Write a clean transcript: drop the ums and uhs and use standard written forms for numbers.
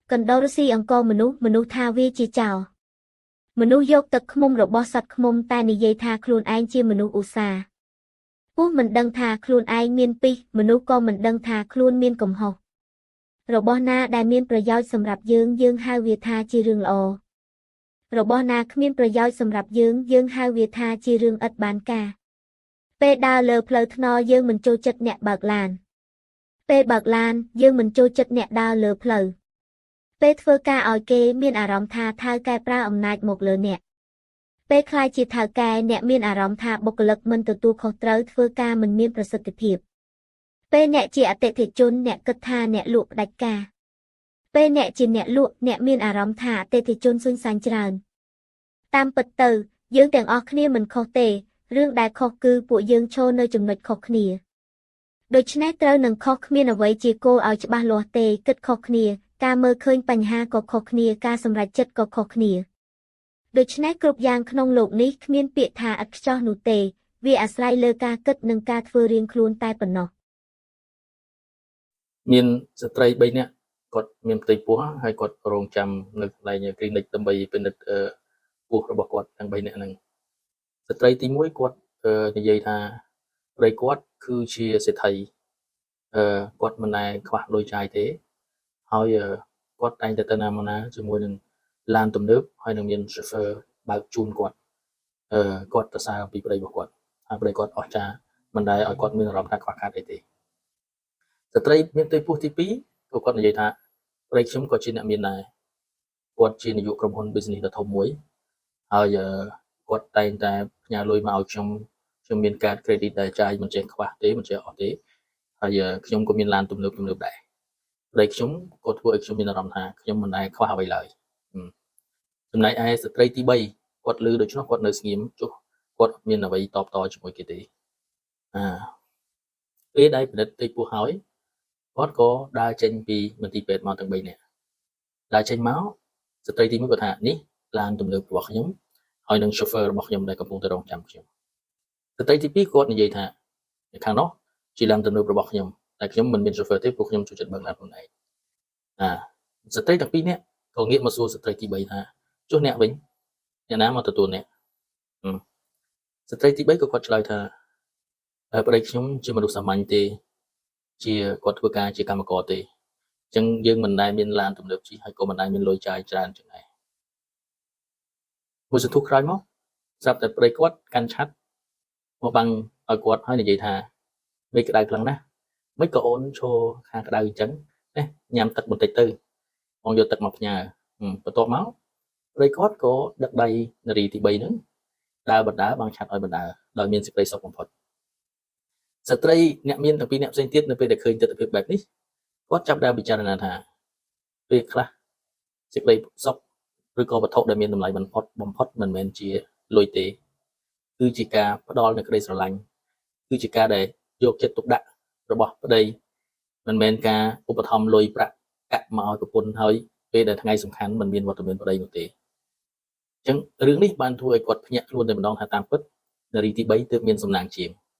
cần đâu si ông co manu tha vi chi chào manu yok tật khmumរបស់សត្វឃ្មុំតែនិយាយថាខ្លួនឯងជាមនុស្សឧស្សាហ៍ពួកមិនដឹងថាខ្លួនឯងមានពីមនុស្សក៏មិនដឹងថាខ្លួនមានកំហុសរបស់ណាដែលមានប្រយោជន៍សម្រាប់យើងហៅវាថាជារឿងល្អរបស់ណាគ្មានប្រយោជន៍សម្រាប់យើងហៅវាថាជារឿងឥតបានការពេលដើរលើផ្លូវថ្នល់យើងមិនចូលចិត្តអ្នកបើកឡានពេលបើកឡានយើងមិនចូលចិត្តអ្នកដើរលើផ្លូវពេលធ្វើការឲ្យគេមានអារម្មណ៍ថាថៅកែប្រើអំណាចមកលើអ្នកពេលខ្លាចជាថៅកែអ្នកមានអារម្មណ៍ថាបុគ្គលិកមិនទទួលខុសត្រូវធ្វើការមិនមានប្រសិទ្ធភាពពេលអ្នកជាអតិថិជនអ្នកគិតថាអ្នកលក់ផ្ដាច់ការពេលអ្នកជាអ្នកលក់អ្នកមានអារម្មណ៍ថាអតិថិជនសុញសាញ់ច្រើនតាមពិតទៅយើងទាំងអស់គ្នាមិនខុសទេរឿងដែលខុសគឺពួកយើងឈរនៅចំណុចខុសគ្នាដូច្នេះត្រូវនឹងខុសគ្មានអ្វីជាគោលឲ្យច្បាស់លាស់ទេគិតខុសគ្នាការមើលឃើញបញ្ហាក៏ខុសគ្នាការសម្រេចចិត្តក៏ខុសគ្នាដូច្នេះគ្រប់យ៉ាងក្នុងលោកនេះគ្មានពាក្យថាឥតខ្ចោះនោះទេវាអាស្រ័យលើការគិតនិងការធ្វើរៀងខ្លួនតែប៉ុណ្ណោះមានស្ត្រី3នាក់គាត់មានផ្ទៃពោះហើយគាត់រងចាំនៅកន្លែងគ្លីនិកដើម្បីពិនិត្យពោះរបស់គាត់ទាំង3នាក់ហ្នឹងស្ត្រីទី1គាត់និយាយថាប្តីគាត់គឺជាសេដ្ឋីគាត់មិនដែលខ្វះលុយចាយទេហើយគាត់តែងតែទៅណាមកណាជាមួយនឹងឡានទំនើបហើយនឹងមាន chauffeur បើកជូនគាត់គាត់សរសើរពីប្តីរបស់គាត់ហើយប្តីគាត់អស្ចារ្យមិនដែលឲ្យគាត់មានអារម្មណ៍ថាខ្វះខាតអីទេស្ត្រីមានផ្ទៃពោះទី2ក៏គាត់និយាយថាប្តីខ្ញុំក៏ជាអ្នកមានដែរគាត់ជានាយកក្រុមហ៊ុន business ដ៏ធំមួយហើយគាត់តែងតែផ្ញើលុយមកឲ្យខ្ញុំមានកាត credit ដែលចាយមិនចេះខ្វះទេមិនចេះអស់ទេហើយខ្ញុំក៏មានឡានទំនើបដែរប្តីខ្ញុំក៏ធ្វើឲ្យខ្ញុំមានអារម្មណ៍ថាខ្ញុំមិនដែលខ្វះអ្វីឡើយចំណែកឯស្ត្រីទី3គាត់លឺដូច្នោះគាត់នៅស្ងៀមចុះគាត់មានអ្វីតបតជាមួយគេទេពេលដែលពិនិត្យផ្ទៃពោះហើយគាត់ក៏ដើរចេញពីមន្ទីរពេទ្យមកទាំង3នាក់ដើរចេញមកស្ត្រីទី1គាត់ថានេះឡានទំនើបរបស់ខ្ញុំហើយនឹង chauffeur របស់ខ្ញុំដែលកំពុងតែរងចាំខ្ញុំស្ត្រីទី2គាត់និយាយថាខាងនោះជាឡានទំនើបរបស់ខ្ញុំតែខ្ញុំមិនមាន chauffeur ទេព្រោះខ្ញុំចូលចិត្តបើកឡានខ្លួនឯងស្ត្រីទាំង2នាក់ក៏ងាកមកសួរស្ត្រីទី3ថាចុះអ្នកវិញអ្នកណាមកទទួលអ្នកស្ត្រីទី3ក៏គាត់ឆ្លើយថាប្តីខ្ញុំជាមនុស្សសាមញ្ញទេជាគាត់ធ្វើការជាកម្មករទេអញ្ចឹងយើងមិនដែលមានឡានទំនើបជិះហើយក៏មិនដែលមានលុយចាយច្រើនចឹងដែរមួយសន្ទុះក្រោយមកស្រាប់តែប្តីគាត់កាន់ឆាត់មកបាំងឲ្យគាត់ហើយនិយាយថាមេក្តៅខ្លាំងណាស់មិនក៏អូនឈរខាងក្តៅអញ្ចឹងណាញ៉ាំទឹកបន្តិចទៅបងយកទឹកមកផ្ញើបន្ទាប់មកប្តីគាត់ក៏ដឹកដៃនារីទី3ហ្នឹងដើរបណ្ដើបាំងឆាត់ឲ្យបណ្ដើដោយមានសេចក្តីសុខបំផុតស្ត្រីអ្នកមានទាំងពីរអ្នកផ្សេងទៀតនៅពេលដែលឃើញទស្សនវិជ្ជាបែបនេះគាត់ចាប់ដើមពិចារណាថាពេលខ្លះសេចក្តីសុខឬក៏វត្ថុដែលមានតម្លៃបំផុតមិនមែនជាលុយទេគឺជាការផ្ដល់នូវក្តីស្រឡាញ់គឺជាការដែលយកចិត្តទុកដាក់របស់ប្តីមិនមែនការឧបត្ថម្ភលុយប្រាក់កាក់មកឲ្យប្រពន្ធហើយពេលដែលថ្ងៃសំខាន់មិនមានវត្តមានប្តីនោះទេអញ្ចឹងរឿងនេះបានធ្វើឲ្យគាត់ភ្ញាក់ខ្លួនតែម្ដងថាតាមពិតនារីទី3ទើបមានសំណាងជាង